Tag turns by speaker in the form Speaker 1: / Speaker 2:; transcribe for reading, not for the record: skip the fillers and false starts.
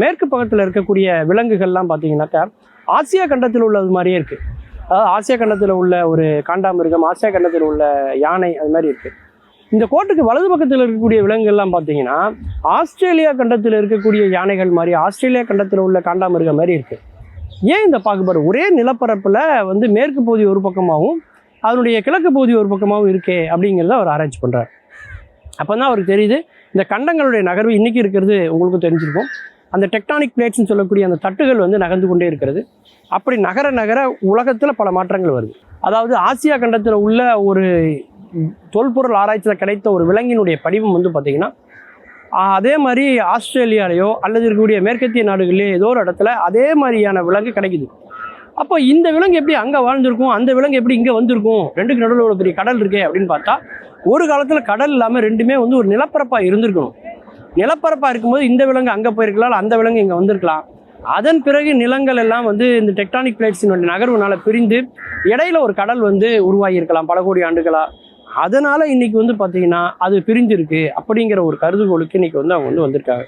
Speaker 1: மேற்கு பக்கத்தில் இருக்கக்கூடிய விலங்குகள்லாம் பார்த்தீங்கன்னாக்கா ஆசியா கண்டத்தில் உள்ளது மாதிரியே இருக்குது. அதாவது ஆசியா கண்டத்தில் உள்ள ஒரு காண்டாமிருகம், ஆசியா கண்டத்தில் உள்ள யானை, அது மாதிரி இருக்குது. இந்த கோட்டுக்கு வலது பக்கத்தில் இருக்கக்கூடிய விலங்குகள்லாம் பார்த்தீங்கன்னா ஆஸ்திரேலியா கண்டத்தில் இருக்கக்கூடிய யானைகள் மாதிரி, ஆஸ்திரேலியா கண்டத்தில் உள்ள காண்டாமிருகம் மாதிரி இருக்குது. ஏன் இந்த பாகுபாடு? ஒரே நிலப்பரப்பில் வந்து மேற்கு பகுதி ஒரு பக்கமாகவும் அதனுடைய கிழக்கு பகுதி ஒரு பக்கமாகவும் இருக்கே அப்படிங்கிறத அவர் ஆராய்ச்சி பண்ணுறார். அப்போ தான் அவருக்கு தெரியுது இந்த கண்டங்களுடைய நகர்வு இன்றைக்கி இருக்கிறது உங்களுக்கு தெரிஞ்சிருக்கும். அந்த டெக்டானிக் பிளேட்ஸ்ன்னு சொல்லக்கூடிய அந்த தட்டுகள் வந்து நகர்ந்து கொண்டே இருக்கிறது. அப்படி நகர நகர உலகத்தில் பல மாற்றங்கள் வருது. அதாவது ஆசியா கண்டத்தில் உள்ள ஒரு தொல்பொருள் ஆராய்ச்சியில் கிடைத்த ஒரு விலங்கினுடைய படிவம் வந்து பார்த்திங்கன்னா அதே மாதிரி ஆஸ்திரேலியாலேயோ அல்லது இருக்கக்கூடிய மேற்கத்திய நாடுகள்லேயோ ஏதோ ஒரு இடத்துல அதே மாதிரியான விலங்கு கிடைக்குது. அப்போ இந்த விலங்கு எப்படி அங்கே வாழ்ந்திருக்கும், அந்த விலங்கு எப்படி இங்கே வந்திருக்கும், ரெண்டுக்கு நடுவில் ஒரு பெரிய கடல் இருக்கே அப்படின்னு பார்த்தா ஒரு காலத்தில் கடல் இல்லாமல் ரெண்டுமே வந்து ஒரு நிலப்பரப்பாக இருந்திருக்கணும். நிலப்பரப்பாக இருக்கும்போது இந்த விலங்கு அங்கே போயிருக்கலாம், அந்த விலங்கு இங்கே வந்திருக்கலாம். அதன் பிறகு நிலங்கள் எல்லாம் வந்து இந்த டெக்டானிக் பிளேட்ஸினுடைய நகர்வுனால பிரிந்து இடையில ஒரு கடல் வந்து உருவாகி இருக்கலாம் பல கோடி ஆண்டுகளா. அதனால இன்னைக்கு வந்து பார்த்தீங்கன்னா அது பிரிஞ்சிருக்கு அப்படிங்கிற ஒரு கருதுகோளுக்கு இன்னைக்கு வந்து அவங்க வந்து வந்திருக்காங்க.